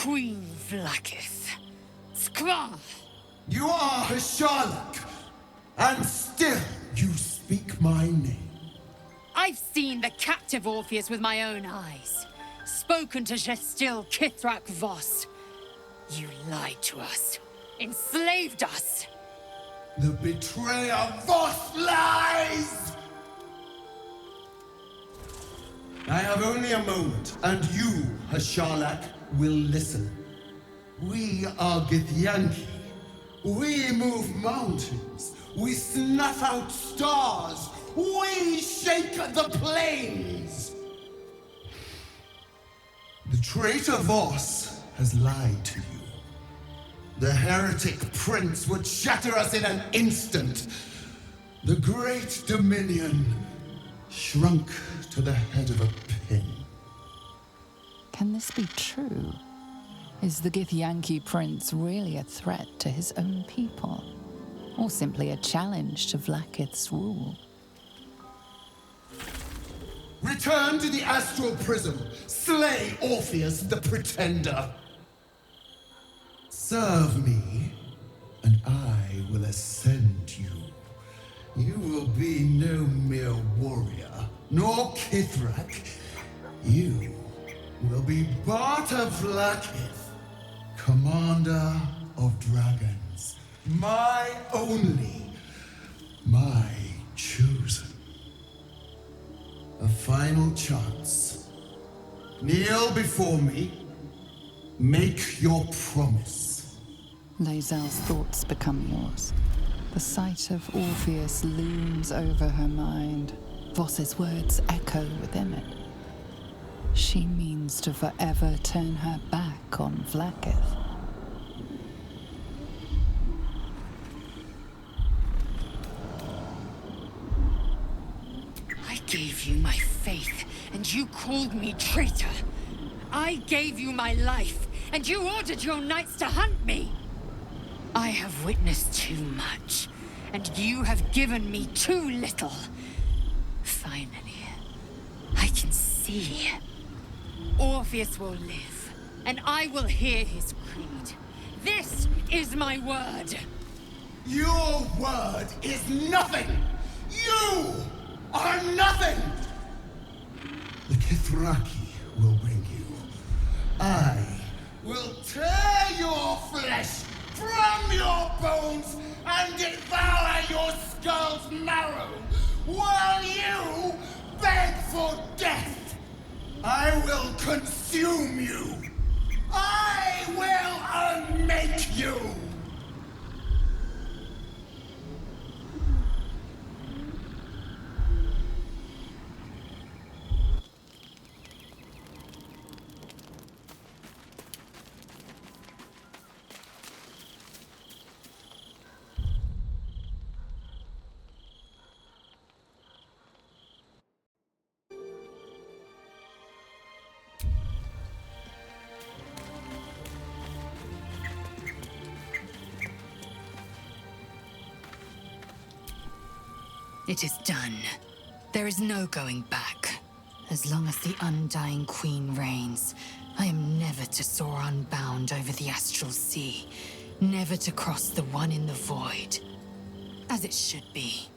Queen Vlaakith. Skva! You are Hasharlak, and still you speak my name. I've seen the captive Orpheus with my own eyes. Spoken to Gestil Kithrak Voss. You lied to us. Enslaved us. The betrayer Voss lies! I have only a moment, and you, Hasharlak, will listen. We are Githyanki. We move mountains. We snuff out stars. We shake the plains. The traitor Voss has lied to you. The heretic prince would shatter us in an instant. The great dominion shrunk to the head of a pin. Can this be true? Is the Githyanki prince really a threat to his own people? Or simply a challenge to Vlaakith's rule? Return to the astral prism. Slay Orpheus the Pretender. Serve me, and I will ascend you. You will be no mere warrior, nor Kithrak. You will be Barta Vlaakith, commander of dragons. My only, my chosen. A final chance. Kneel before me. Make your promise. Lae'zel's thoughts become yours. The sight of Orpheus looms over her mind. Voss's words echo within it. She means to forever turn her back on Vlaakith. I gave you my faith, and you called me traitor. I gave you my life, and you ordered your knights to hunt me. I have witnessed too much, and you have given me too little. Finally, I can see. Orpheus will live, and I will hear his creed. This is my word. Your word is nothing! You are nothing! The Kithraki will bring you. I will tear your flesh from your bones and devour your skull's marrow while you beg for death. I will consume you. I will unmake you. It is done. There is no going back. As long as the Undying Queen reigns, I am never to soar unbound over the astral sea, never to cross the one in the void. As it should be.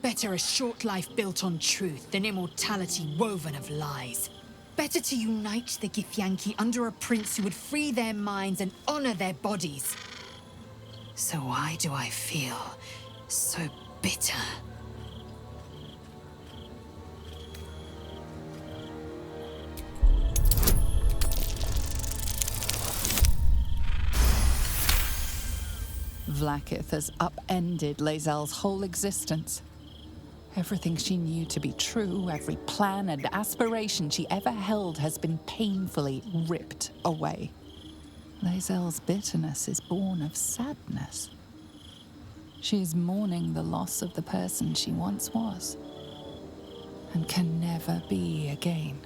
Better a short life built on truth than immortality woven of lies. Better to unite the Githyanki under a prince who would free their minds and honor their bodies. So why do I feel so bitter? Vlaakith has upended Lae'zel's whole existence. Everything she knew to be true, every plan and aspiration she ever held has been painfully ripped away. Lae'zel's bitterness is born of sadness. She is mourning the loss of the person she once was, and can never be again.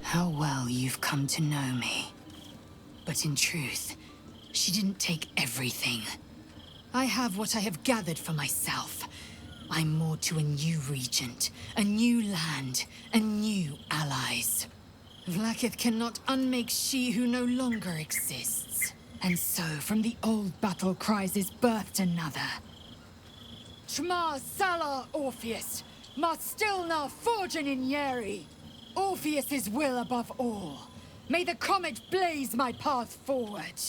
How well you've come to know me. But in truth, she didn't take everything. I have what I have gathered for myself. I'm moored to a new regent, a new land, and new allies. Vlaakith cannot unmake she who no longer exists. And so, from the old battle cries is birthed another. Shma Salar Orpheus, Marstilna Forgin in Yeri. Orpheus's will above all. May the comet blaze my path forward.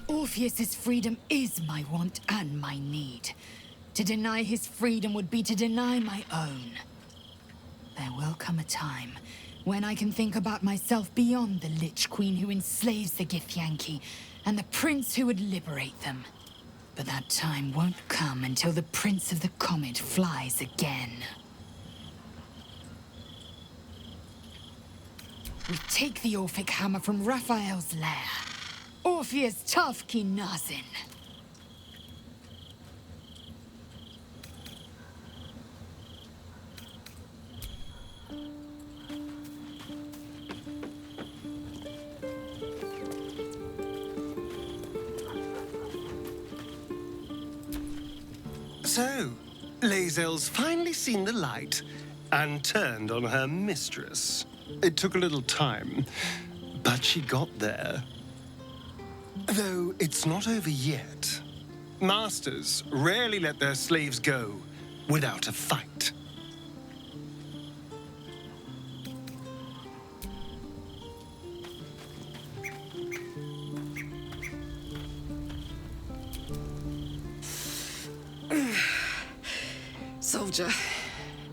Orpheus's freedom is my want and my need. To deny his freedom would be to deny my own. There will come a time when I can think about myself beyond the Lich Queen who enslaves the Githyanki and the prince who would liberate them. But that time won't come until the Prince of the Comet flies again. We take the Orphic hammer from Raphael's lair. Orpheus Tafki Nazin. So, Lae'zel's finally seen the light and turned on her mistress. It took a little time, but she got there. Though it's not over yet. Masters rarely let their slaves go without a fight. Soldier,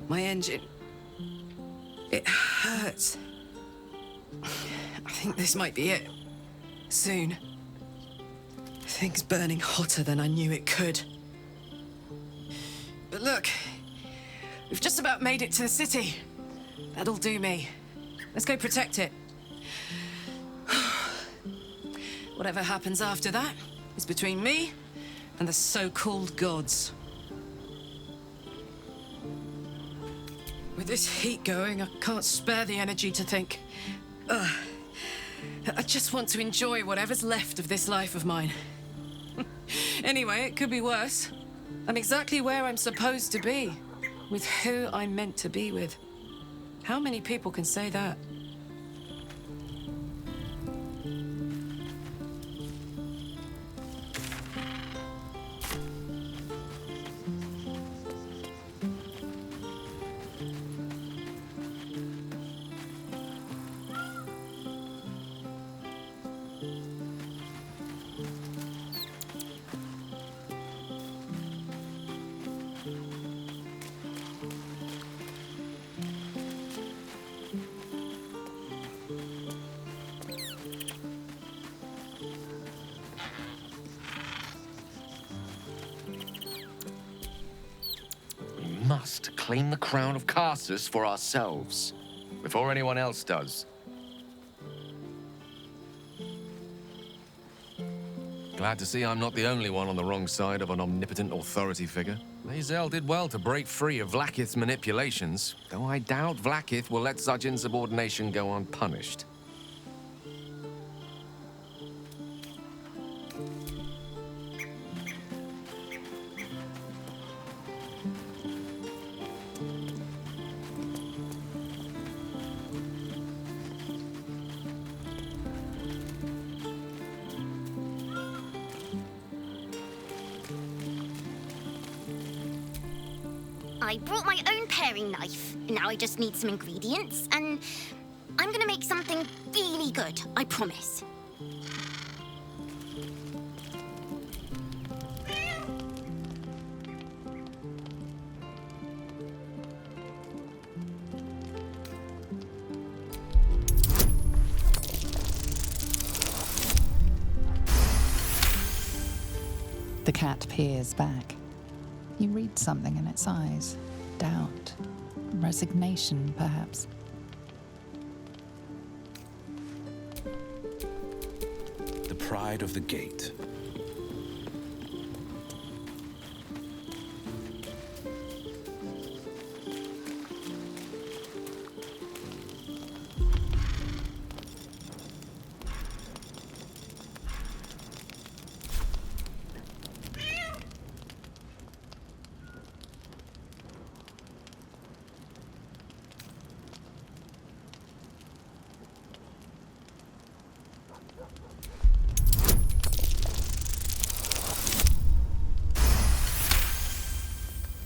my engine. It hurts. I think this might be it. Soon. Things burning hotter than I knew it could. But look, we've just about made it to the city. That'll do me. Let's go protect it. Whatever happens after that is between me and the so-called gods. With this heat going, I can't spare the energy to think. I just want to enjoy whatever's left of this life of mine. Anyway, it could be worse. I'm exactly where I'm supposed to be, with who I'm meant to be with. How many people can say that? Must claim the crown of Karsus for ourselves, before anyone else does. Glad to see I'm not the only one on the wrong side of an omnipotent authority figure. Lae'zel did well to break free of Vlaakith's manipulations, though I doubt Vlaakith will let such insubordination go unpunished. I brought my own paring knife, and now I just need some ingredients, and I'm gonna make something really good, I promise. The cat peers back. You read something in its eyes. Doubt. Resignation, perhaps. The pride of the gate.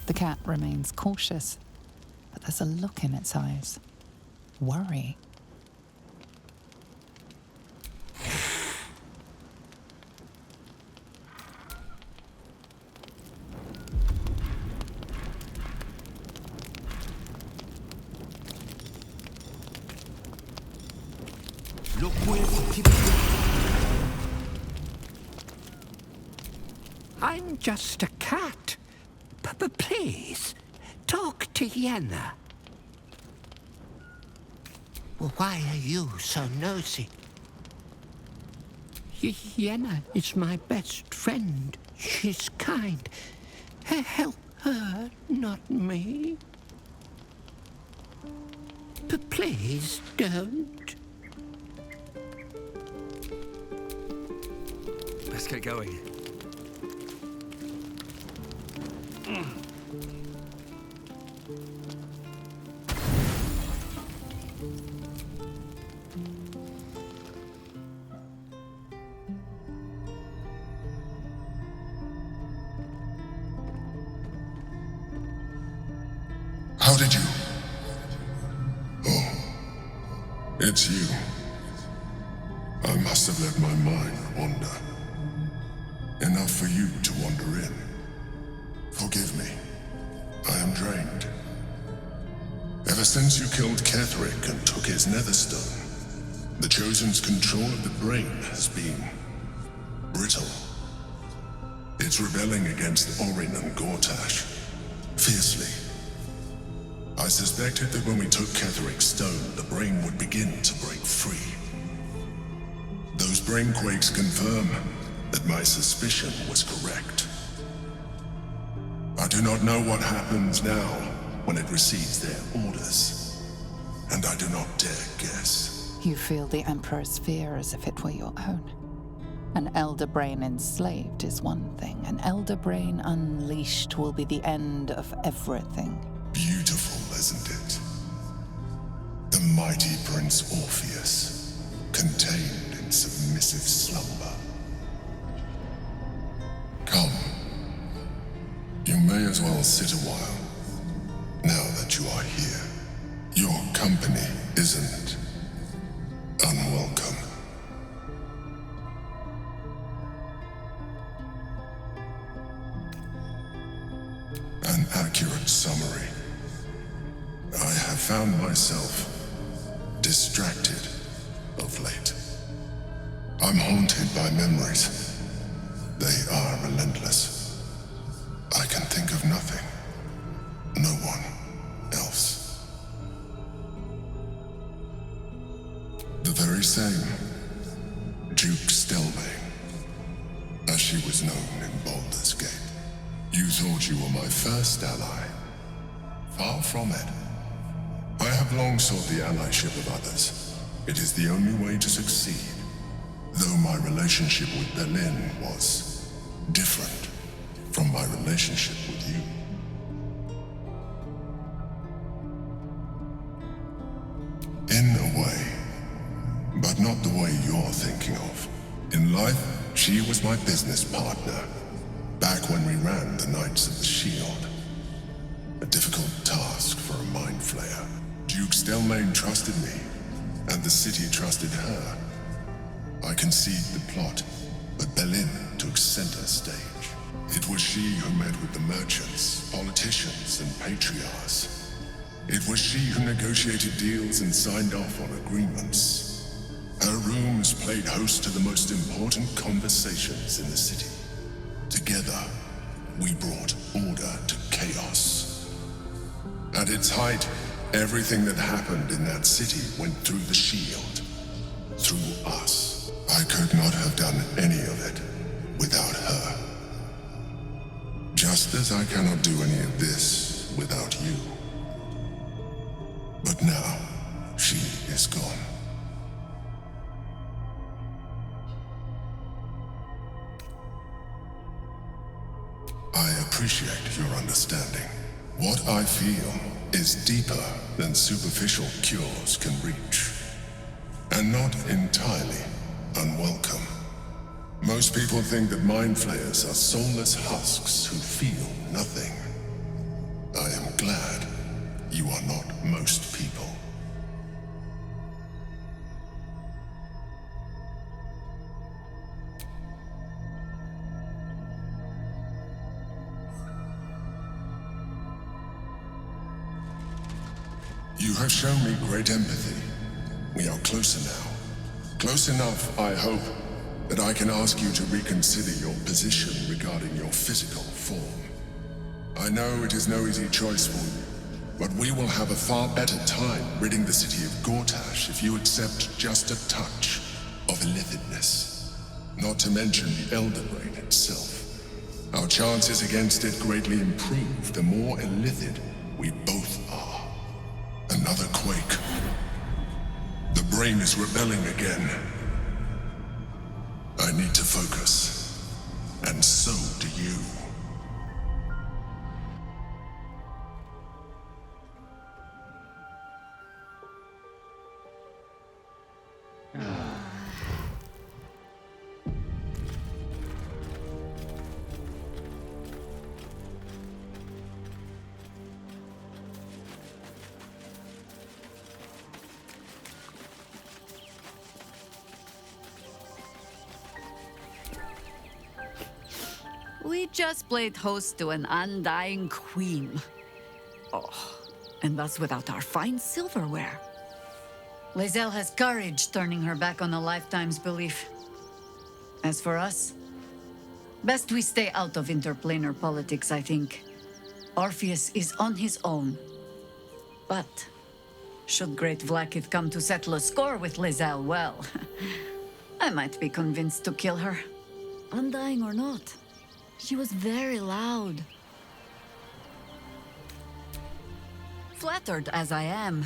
The cat remains cautious, but there's a look in its eyes. Worry. Look where the people go. I'm just a cat. But please, talk to Yenna. Well, why are you so nosy? Yenna is my best friend. She's kind. Help her, not me. But please don't. Let's get going. How did you? Oh, it's you. I must have let my mind wander. Enough for you to wander in. Forgive me. I am drained. Ever since you killed Ketheric and took his netherstone, the Chosen's control of the brain has been brittle. It's rebelling against Orin and Gortash fiercely. I suspected that when we took Ketheric's stone, the brain would begin to break free. Those brain quakes confirm that my suspicion was correct. I do not know what happens now when it receives their orders, and I do not dare guess. You feel the Emperor's fear as if it were your own. An elder brain enslaved is one thing. An elder brain unleashed will be the end of everything. Beautiful, isn't it? The mighty Prince Orpheus, contained in submissive slumber. Come. You may as well sit a while, now that you are here. Your company isn't unwelcome. An accurate summary. I have found myself distracted of late. I'm haunted by memories. They are relentless. I can think of nothing. No one else. The very same Duke Stelmane, as she was known in Baldur's Gate. You thought you were my first ally. Far from it. I have long sought the allyship of others. It is the only way to succeed. Though my relationship with Berlin was different from my relationship with you. In a way, but not the way you're thinking of. In life, she was my business partner, back when we ran the Knights of the Shield. A difficult task for a mind flayer. Duke Stelmane trusted me, and the city trusted her. I conceived the plot, but Berlin took center stage. It was she who met with the merchants, politicians, and patriarchs. It was she who negotiated deals and signed off on agreements. Her rooms played host to the most important conversations in the city. Together, we brought order to chaos. At its height, everything that happened in that city went through the shield. Through us. I could not have done any of it without her. Just as I cannot do any of this without you. But now, she is gone. I appreciate your understanding. What I feel is deeper than superficial cures can reach. And not entirely unwelcome. Most people think that mind flayers are soulless husks who feel nothing. You have shown me great empathy. We are closer now. Close enough, I hope, that I can ask you to reconsider your position regarding your physical form. I know it is no easy choice for you, but we will have a far better time ridding the city of Gortash if you accept just a touch of illithidness. Not to mention the Elder Brain itself. Our chances against it greatly improve the more illithid we both are. Another quake. The brain is rebelling again. I need to focus. And so do you. We just played host to an undying queen. Oh, and that's without our fine silverware. Lae'zel has courage turning her back on a lifetime's belief. As for us, best we stay out of interplanar politics, I think. Orpheus is on his own. But should Great Vlaakith come to settle a score with Lae'zel, well, I might be convinced to kill her. Undying or not, she was very loud. Flattered as I am,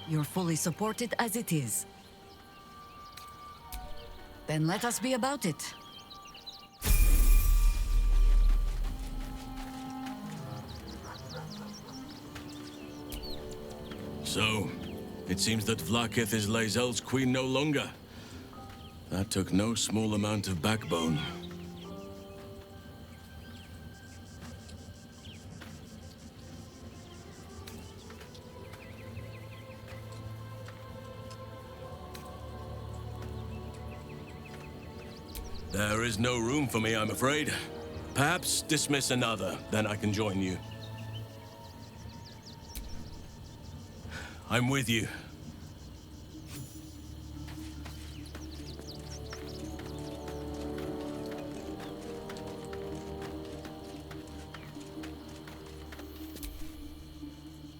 you're fully supported as it is. Then let us be about it. So, it seems that Vlaakith is Lae'zel's queen no longer. That took no small amount of backbone. There is no room for me, I'm afraid. Perhaps dismiss another, then I can join you. I'm with you.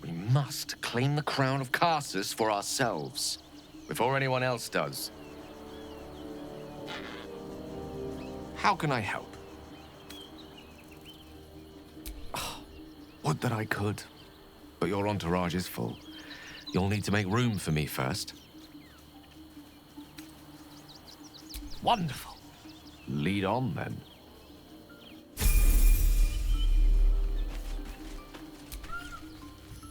We must claim the crown of Karsus for ourselves, before anyone else does. How can I help? Oh, would that I could. But your entourage is full. You'll need to make room for me first. Wonderful. Lead on, then.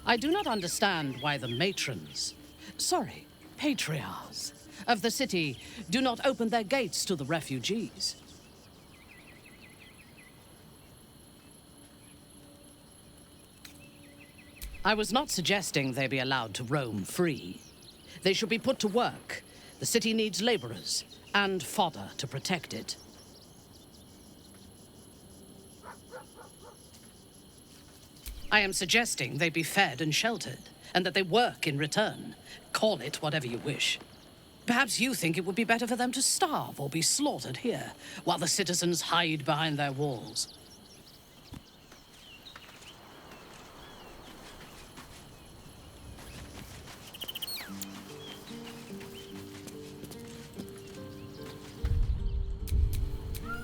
I do not understand why the patriarchs of the city do not open their gates to the refugees. I was not suggesting they be allowed to roam free. They should be put to work. The city needs laborers and fodder to protect it. I am suggesting they be fed and sheltered, and that they work in return. Call it whatever you wish. Perhaps you think it would be better for them to starve or be slaughtered here, while the citizens hide behind their walls.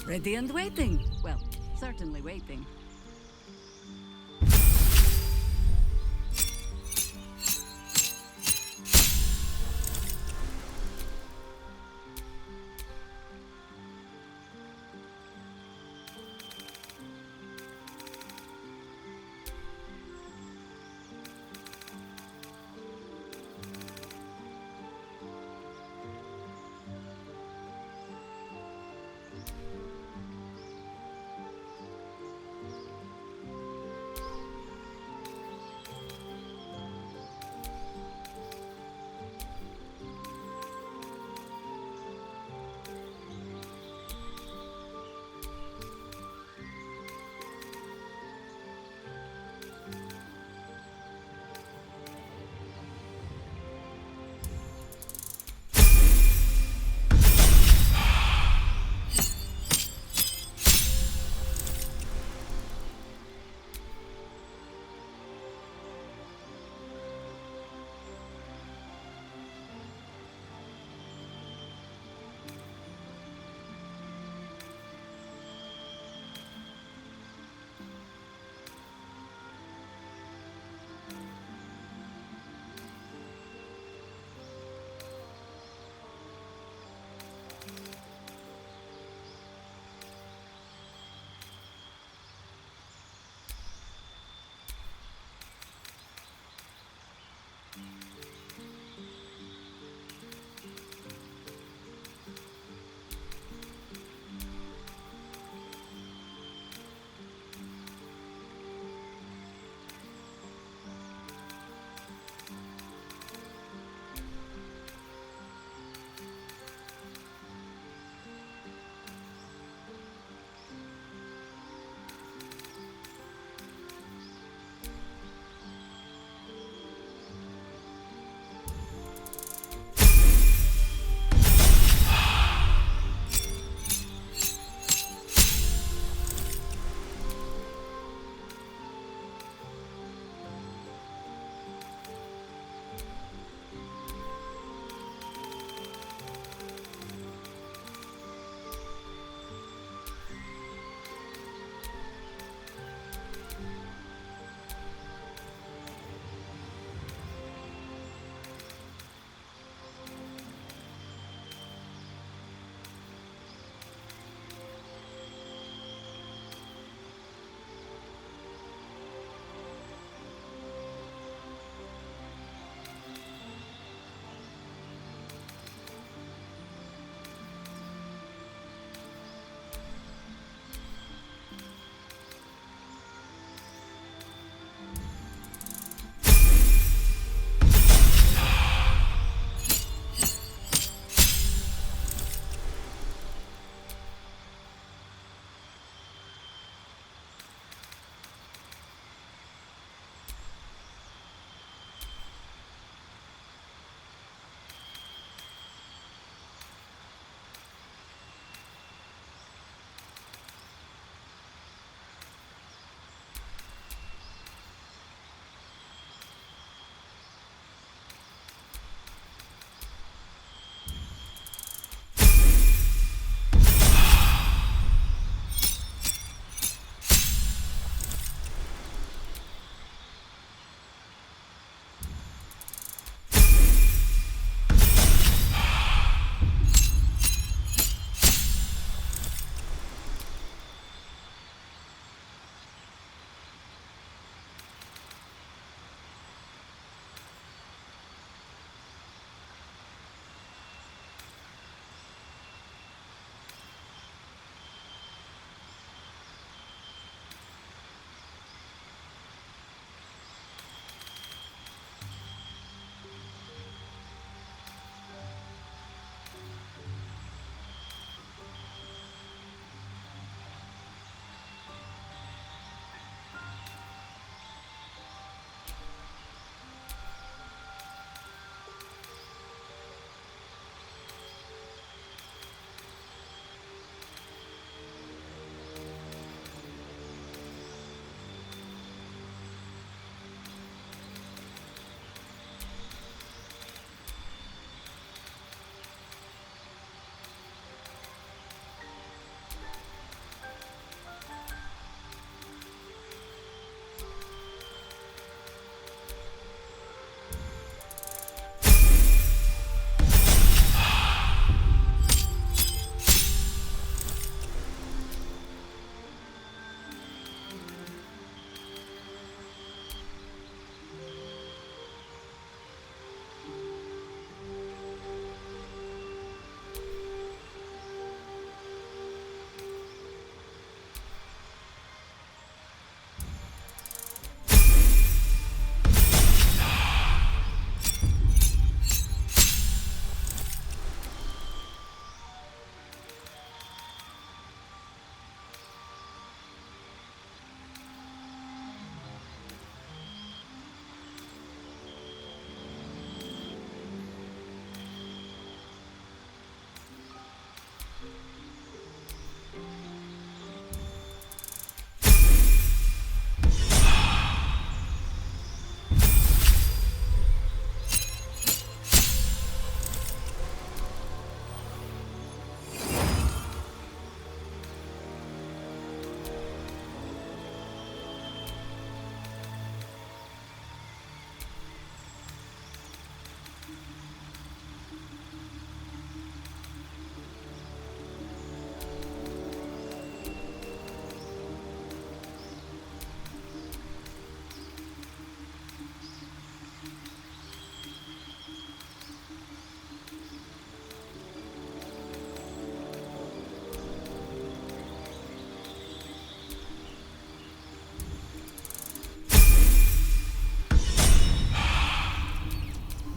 Ready and waiting. Well, certainly waiting.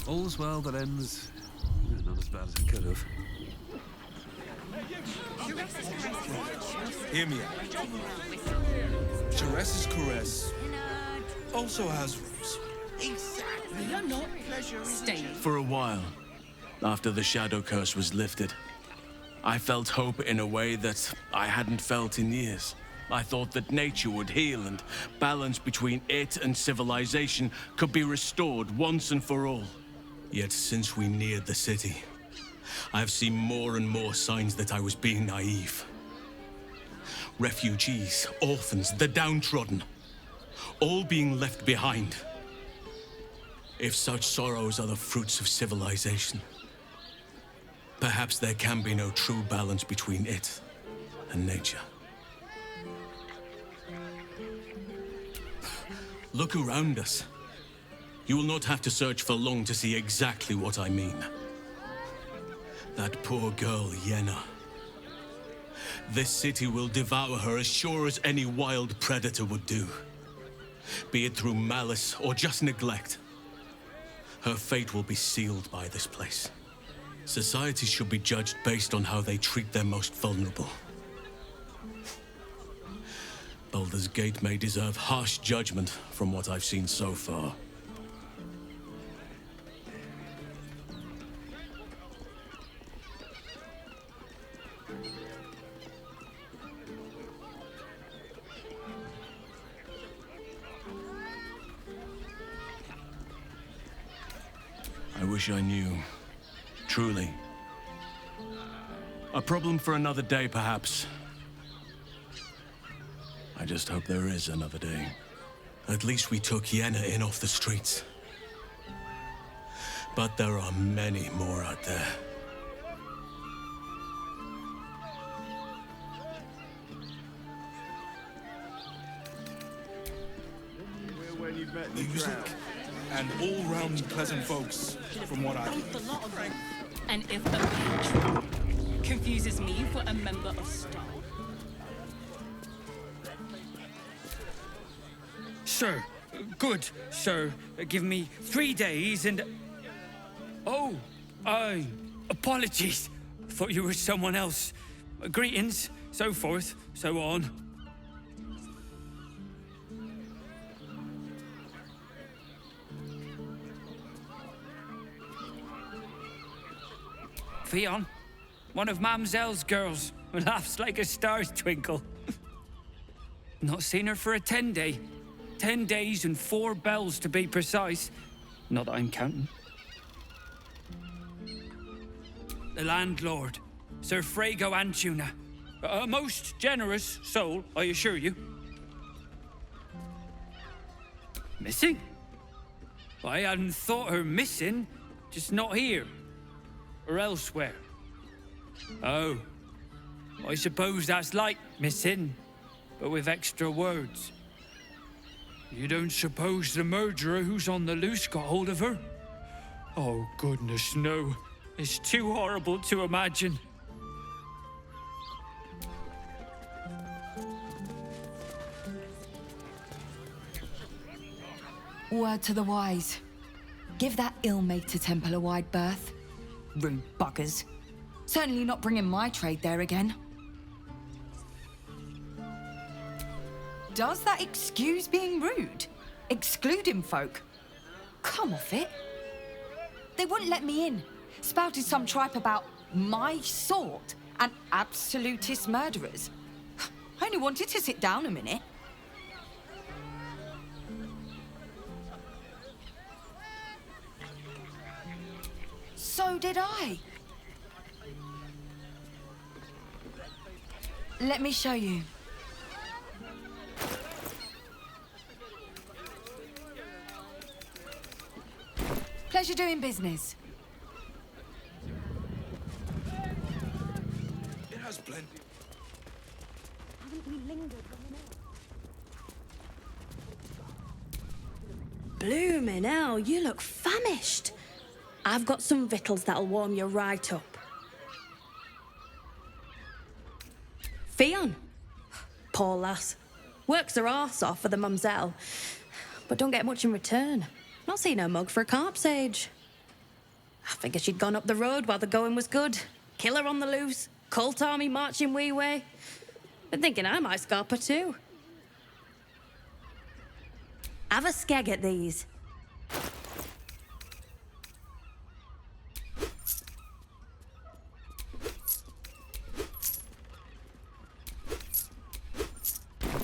All's well that ends... not as bad as it could have. Hear me out. Teresa's caress also has roots. Exactly. You're not pleasure. Stay. For a while, after the shadow curse was lifted, I felt hope in a way that I hadn't felt in years. I thought that nature would heal and balance between it and civilization could be restored once and for all. Yet since we neared the city, I've seen more and more signs that I was being naive. Refugees, orphans, the downtrodden, all being left behind. If such sorrows are the fruits of civilization, perhaps there can be no true balance between it and nature. Look around us. You will not have to search for long to see exactly what I mean. That poor girl, Yenna. This city will devour her as sure as any wild predator would do. Be it through malice or just neglect. Her fate will be sealed by this place. Society should be judged based on how they treat their most vulnerable. Baldur's Gate may deserve harsh judgment from what I've seen so far. I wish I knew. Truly. A problem for another day, perhaps. I just hope there is another day. At least we took Yenna in off the streets. But there are many more out there. Music and all-round pleasant folks, from what I hear. And if the patron confuses me for a member of staff. Sir, good, sir. Give me 3 days and... Oh, apologies. Thought you were someone else. Greetings, so forth, so on. Fionn, one of Mamselle's girls, who laughs like a star's twinkle. Not seen her for a 10-day. 10 days and 4 bells to be precise. Not that I'm counting. The landlord, Sir Frago Antuna. A most generous soul, I assure you. Missing? I hadn't thought her missing, just not here. Or elsewhere. Oh, I suppose that's like missing, but with extra words. You don't suppose the murderer who's on the loose got hold of her? Oh, goodness, no. It's too horrible to imagine. Word to the wise. Give that ill-mated temple a wide berth. Rude buggers. Certainly not bringing my trade there again. Does that excuse being rude? Excluding folk? Come off it. They wouldn't let me in. Spouted some tripe about my sort and absolutist murderers. I only wanted to sit down a minute. So did I. Let me show you. Pleasure doing business. It has plenty. Haven't we lingered long enough? Bloomin' hell, you look famished. I've got some victuals that'll warm you right up. Fionn. Poor lass. Works her arse off for the mumselle, but don't get much in return. Not seen her mug for a carp sage. I figured she'd gone up the road while the going was good. Killer on the loose, cult army marching wee way. Been thinking I might scarp her too. Have a skeg at these.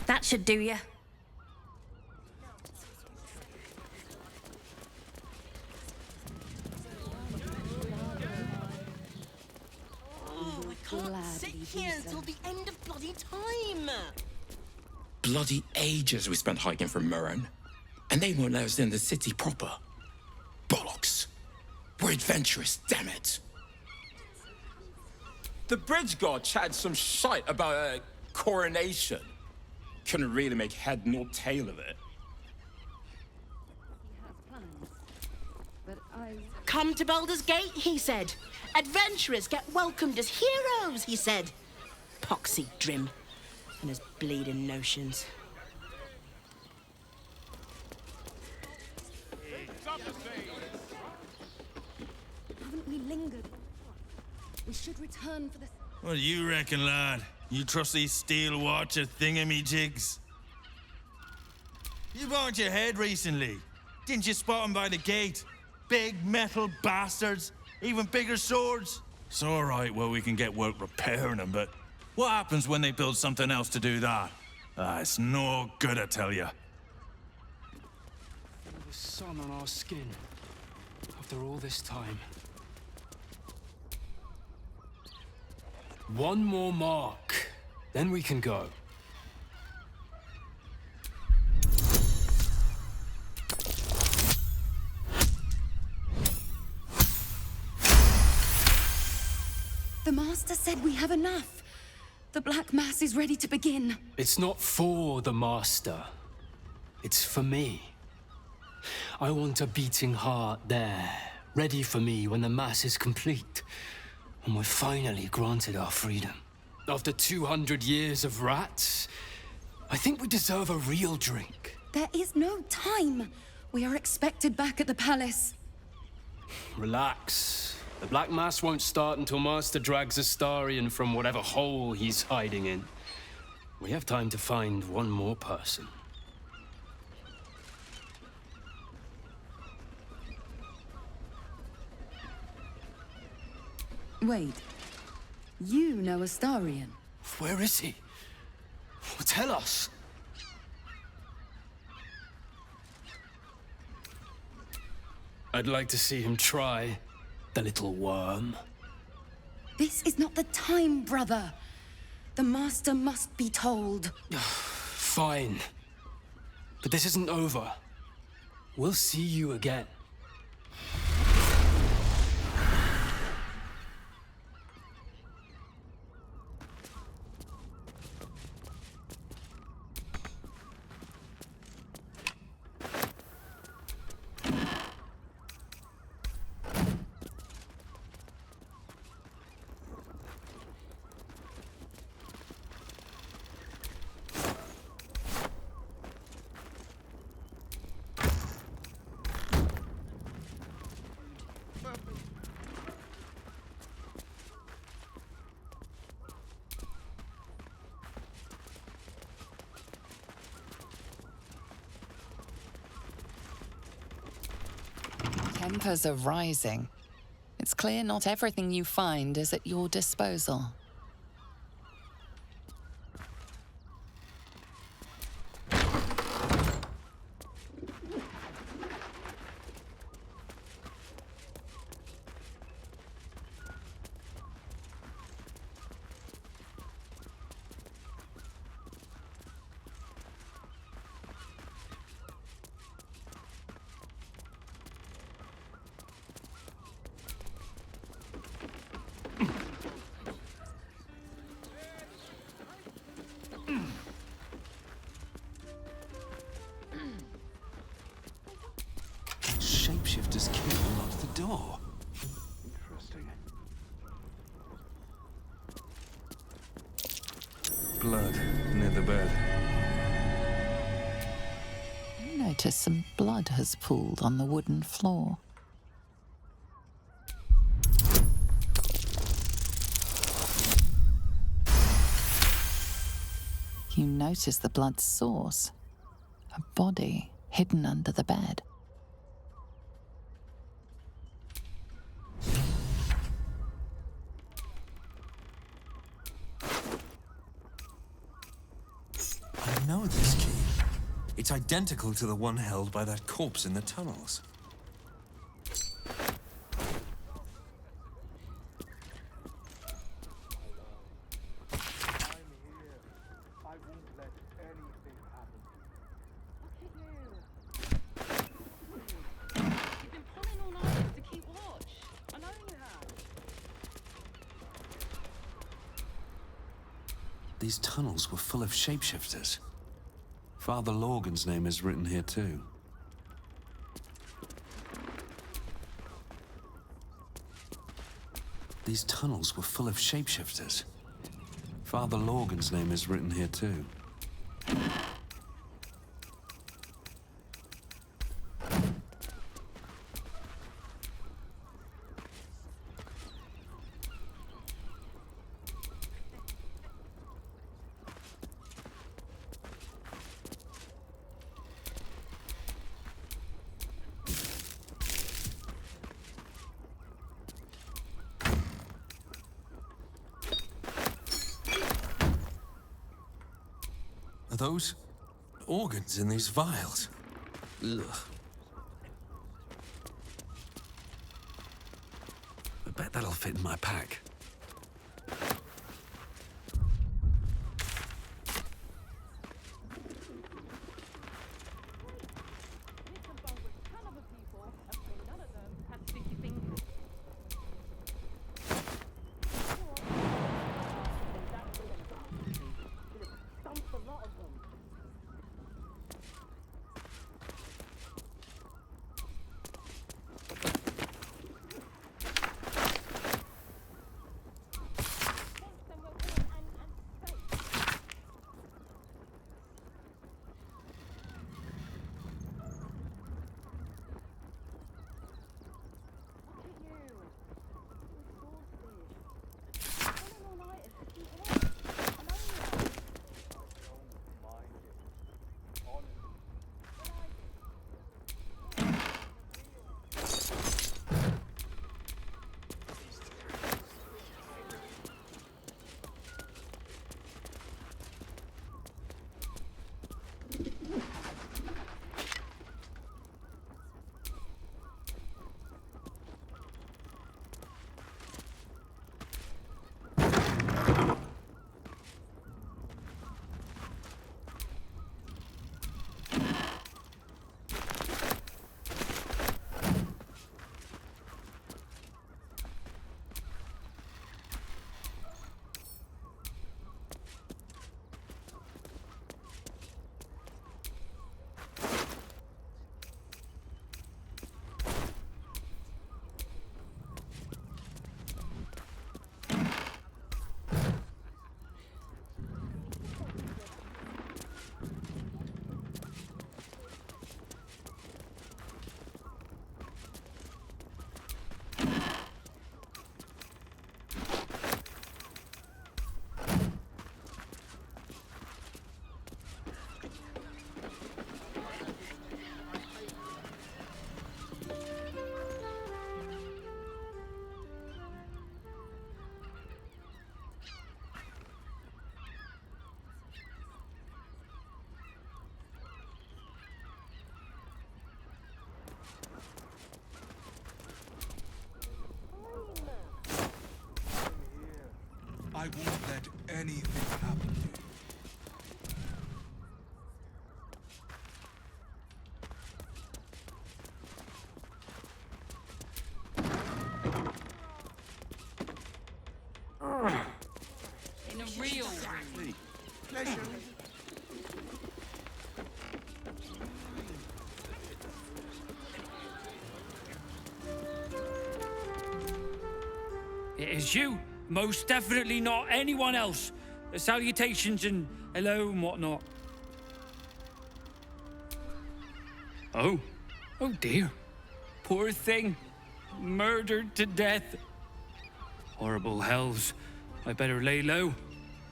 That should do you. Oh, I can't sit here until the end of bloody time. Bloody ages we spent hiking from Murren. And they won't let us in the city proper. Bollocks. We're adventurous, damn it. The bridge god chatted some shite about a coronation. Couldn't really make head nor tail of it. Come to Baldur's Gate, he said. Adventurers get welcomed as heroes, he said. Poxy Drim and his bleeding notions. Haven't we lingered? We should return for the... What do you reckon, lad? You trust these steel watcher thingamajigs? You bonked your head recently. Didn't you spot them by the gate? Big metal bastards, even bigger swords. It's all right, well, we can get work repairing them, but what happens when they build something else to do that? It's no good, I tell you. The sun on our skin after all this time. One more mark, then we can go. The Master said we have enough. The Black Mass is ready to begin. It's not for the Master. It's for me. I want a beating heart there, ready for me when the Mass is complete. And we're finally granted our freedom. After 200 years of rats, I think we deserve a real drink. There is no time. We are expected back at the palace. Relax. The Black Mass won't start until Master drags Astarion from whatever hole he's hiding in. We have time to find one more person. Wait. You know Astarion? Where is he? Well, tell us. I'd like to see him try, the little worm. This is not the time, brother. The Master must be told. Fine. But this isn't over. We'll see you again. Tempers are rising. It's clear not everything you find is at your disposal. Shapeshifter's key unlocked the door. Interesting. Blood near the bed. You notice some blood has pooled on the wooden floor. You notice the blood's source. A body hidden under the bed. I know this key. It's identical to the one held by that corpse in the tunnels. These tunnels were full of shapeshifters. Father Lorgan's name is written here too. These tunnels were full of shapeshifters. Father Lorgan's name is written here too. Are those organs in these vials? Ugh. I bet that'll fit in my pack. I won't let anything happen to you. In a real way. Pleasure. It is you. Most definitely not anyone else. Salutations and hello and whatnot. Oh. Oh dear. Poor thing. Murdered to death. Horrible hells. I better lay low.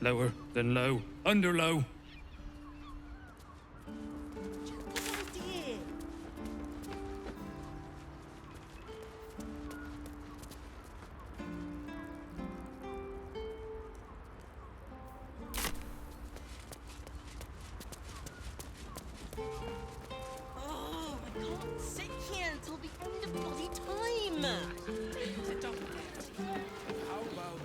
Lower than low. Under low. Sit here until the end of bloody time. Sit down. How about...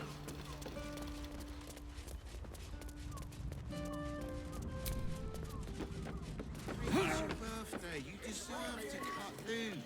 It's your birthday. You deserve to cut loot.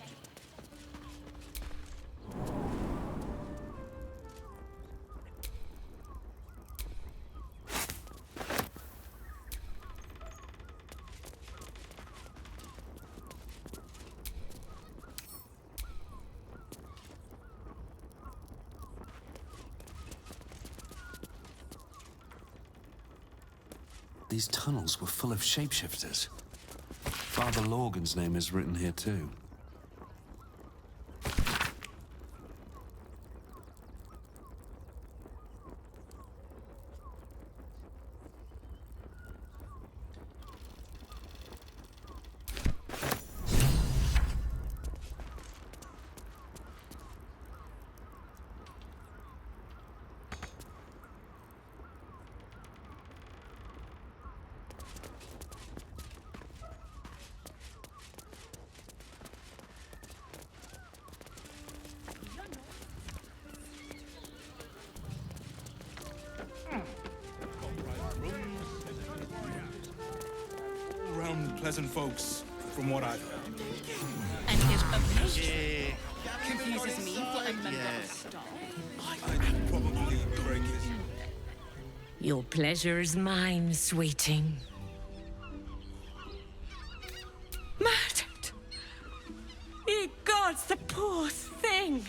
These tunnels were full of shapeshifters. Father Lorgan's name is written here too. All-round pleasant folks, from what I've heard. And if a patron confuses me for a member of staff, I'd probably break his... Your pleasure is mine, sweeting. Murdered! Ye gods, the poor thing!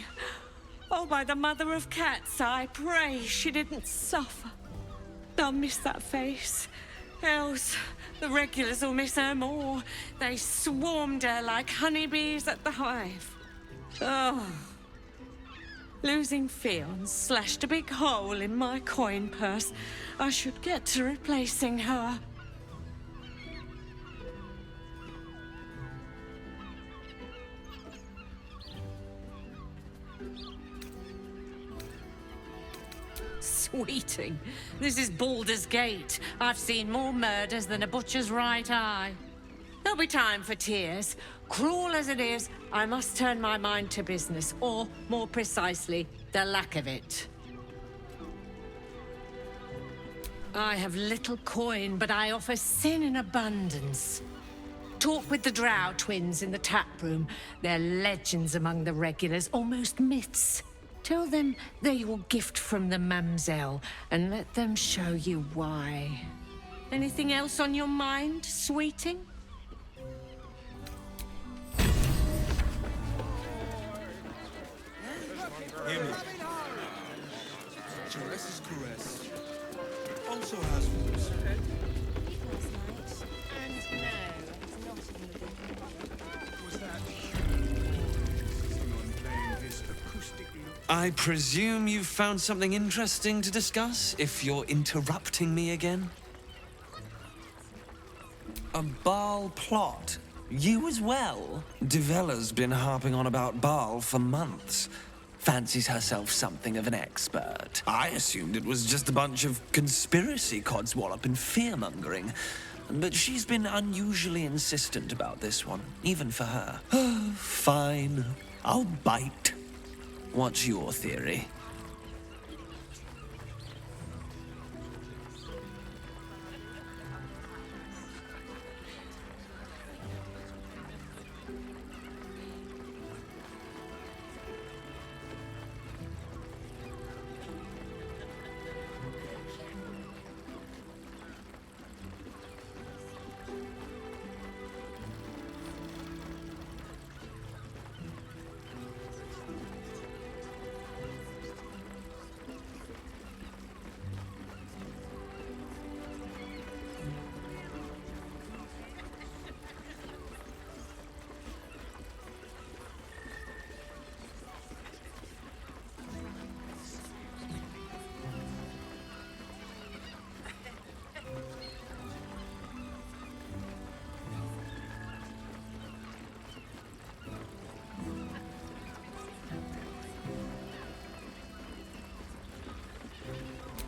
Oh, by the mother of cats, I pray she didn't suffer. I'll miss that face. Else, the regulars will miss her more. They swarmed her like honeybees at the hive. Oh. Losing Fionn slashed a big hole in my coin purse. I should get to replacing her. Sweeting, this is Baldur's Gate. I've seen more murders than a butcher's right eye. There'll be time for tears. Cruel as it is, I must turn my mind to business, or, more precisely, the lack of it. I have little coin, but I offer sin in abundance. Talk with the Drow twins in the tap room. They're legends among the regulars, almost myths. Tell them they're your gift from the Mamselle, and let them show you why. Anything else on your mind, sweeting? Hear me. Caress's caress also has words. I presume you've found something interesting to discuss, if you're interrupting me again? A Baal plot? You as well? Devella's been harping on about Baal for months. Fancies herself something of an expert. I assumed it was just a bunch of conspiracy codswallop and fear-mongering. But she's been unusually insistent about this one, even for her. Fine, I'll bite. What's your theory?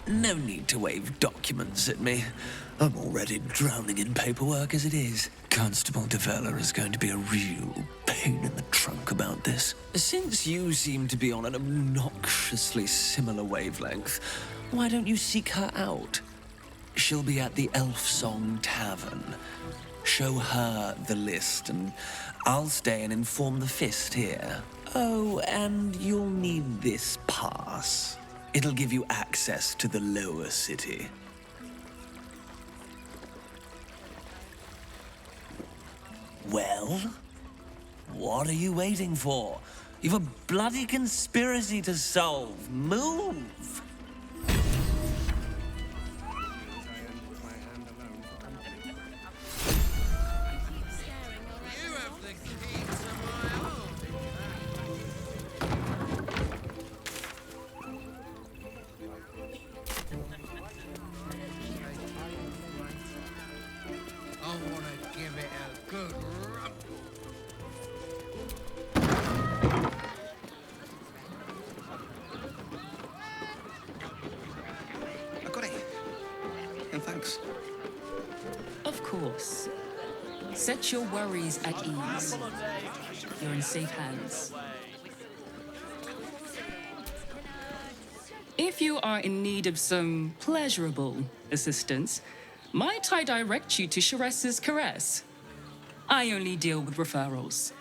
No need to wave documents at me. I'm already drowning in paperwork as it is. Constable Devella is going to be a real Since you seem to be on an obnoxiously similar wavelength, why don't you seek her out? She'll be at the Elf Song Tavern. Show her the list, and I'll stay and inform the Fist here. Oh, and you'll need this pass. It'll give you access to the lower city. Well, what are you waiting for? You've a bloody conspiracy to solve. Move! I want to give it a good rub. I got it. And thanks. Of course. Set your worries at ease. You're in safe hands. If you are in need of some pleasurable assistance, might I direct you to Sharess's Caress? I only deal with referrals.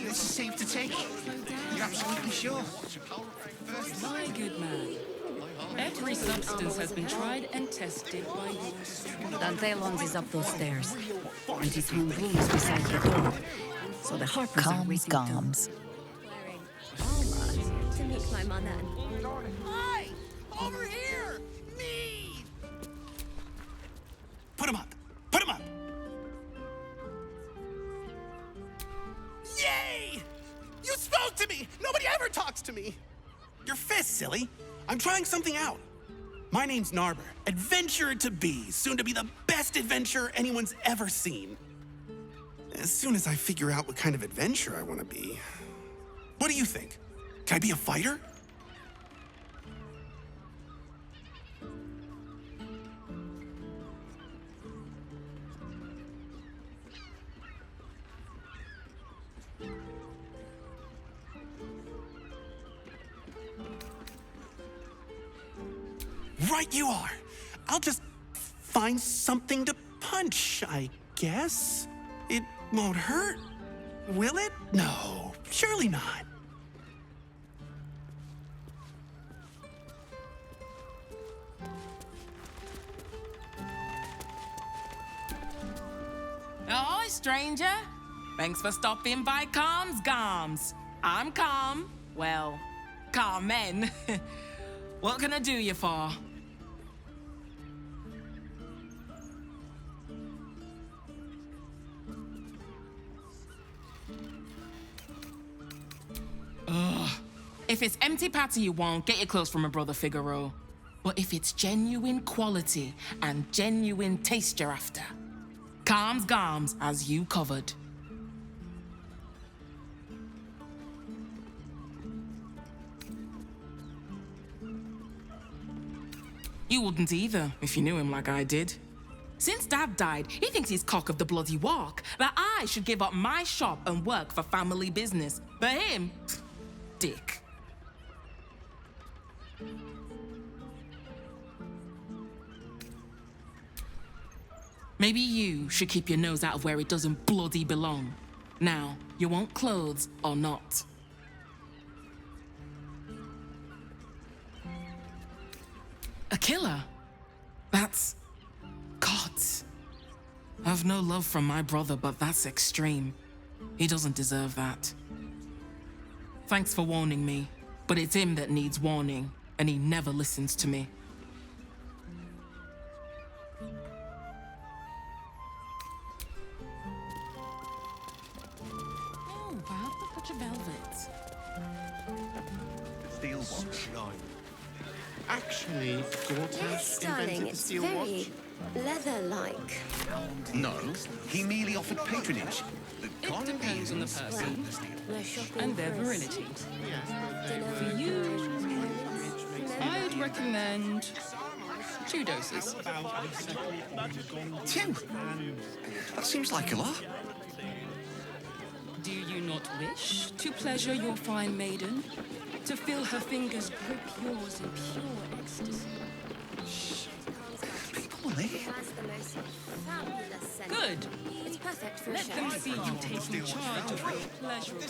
This is safe to take. You're absolutely sure? My good man, every substance has been tried and tested by you. Dantelons is up those stairs, and his home room is beside the door. So the Harpers are waiting Calms. To meet my mother. Hi! Over here! Me! Put him up! Put him up! Yay! You spoke to me! Nobody ever talks to me! Your fist, silly. I'm trying something out. My name's Narber, adventurer to be, soon to be the best adventurer anyone's ever seen. As soon as I figure out what kind of adventurer I want to be. What do you think? Can I be a fighter? Right you are. I'll just find something to punch, I guess. It won't hurt, will it? No, surely not. Ahoy, stranger. Thanks for stopping by Calm's Gams. I'm Calm. Well, Carmen. What can I do you for? Ugh. If it's empty patty you want, get your clothes from my brother Figaro. But if it's genuine quality and genuine taste you're after, Calm's Gams as you covered. You wouldn't either, if you knew him like I did. Since Dad died, he thinks he's cock of the bloody walk, that I should give up my shop and work for family business. But him, dick. Maybe you should keep your nose out of where it doesn't bloody belong. Now, you want clothes or not? A killer? That's... God. I've no love from my brother, but that's extreme. He doesn't deserve that. Thanks for warning me, but it's him that needs warning, and he never listens to me. Oh, perhaps a touch of velvet. Steel watch. Actually, Gortash Yes, darling, invented the it's steel very watch. leather-like. No, he merely offered patronage. The It depends on the person No shopping and their for us. virility. For you, I'd recommend 2 doses. 2? That seems like a lot. not wish to pleasure your fine maiden? To feel her fingers grip yours in pure ecstasy? Good. It's perfect for a Let them chef. see you taking charge of your pleasurable.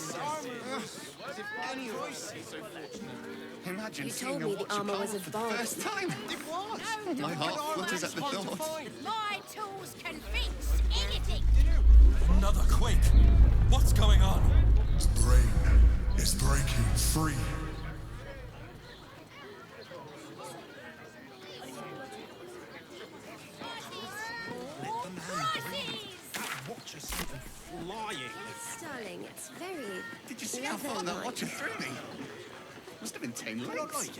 Imagine You seeing told a me the watch armor was for the advanced. first time. It was. My heart flutters at the thought. My tools can fix anything. Another quake! What's going on? The brain is breaking free. That watch is something flying. Darling, it's very. Did you see how far that watcher threw me? Must have been 10 legs.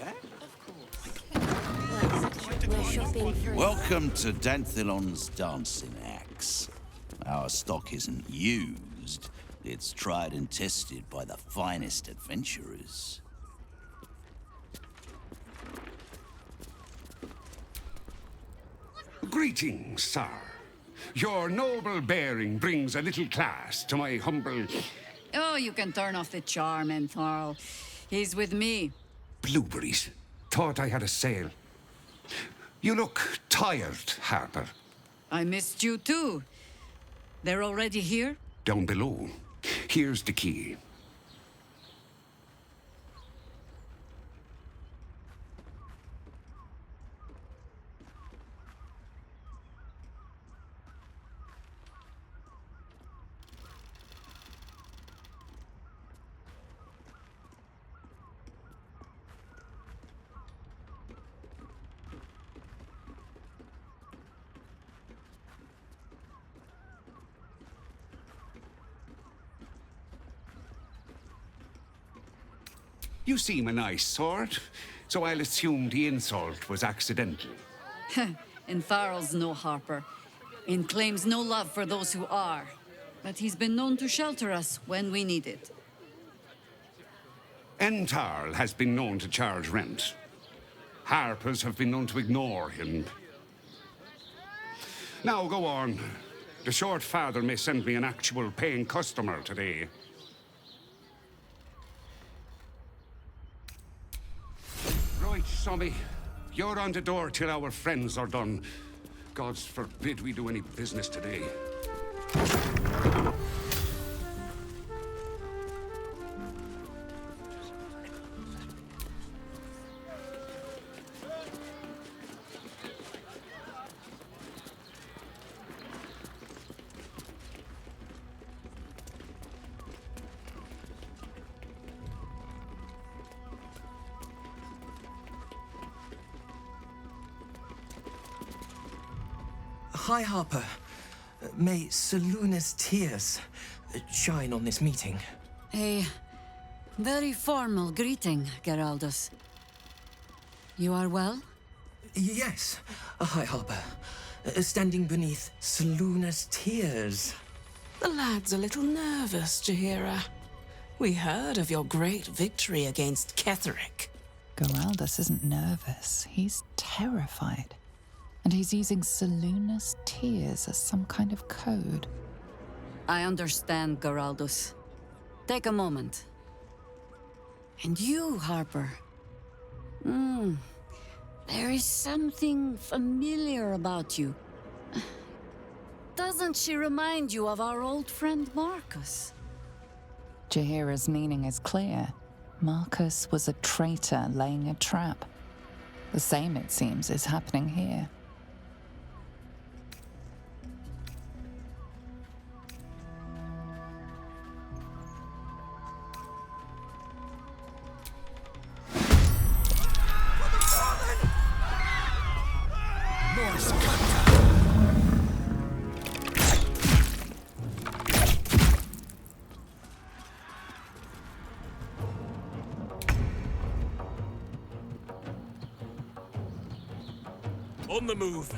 No shopping for. Welcome to Danthilon's dancing axe. Our stock isn't used. It's tried and tested by the finest adventurers. Greetings, sir. Your noble bearing brings a little class to my humble... Oh, you can turn off the charm, Entharl. He's with me. Blueberries. Thought I had a sale. You look tired, Harper. I missed you too. They're already here? Down below. Here's the key. You seem a nice sort, so I'll assume the insult was accidental. Entharl's no Harper, and claims no love for those who are. But he's been known to shelter us when we need it. Entharl has been known to charge rent. Harpers have been known to ignore him. Now go on. The short father may send me an actual paying customer today. Right, Sommy. You're on the door till our friends are done. Gods forbid we do any business today. Hi, Harper. May Seluna's tears shine on this meeting. A very formal greeting, Geraldus. You are well? Yes. Hi, Harper. Standing beneath Seluna's tears. The lad's a little nervous, Jaheira. We heard of your great victory against Ketheric. Geraldus isn't nervous. He's terrified. And he's using Seluna's tears as some kind of code. I understand, Geraldus. Take a moment. And you, Harper. There is something familiar about you. Doesn't she remind you of our old friend Marcus? Jaheira's meaning is clear. Marcus was a traitor laying a trap. The same, it seems, is happening here. On the move.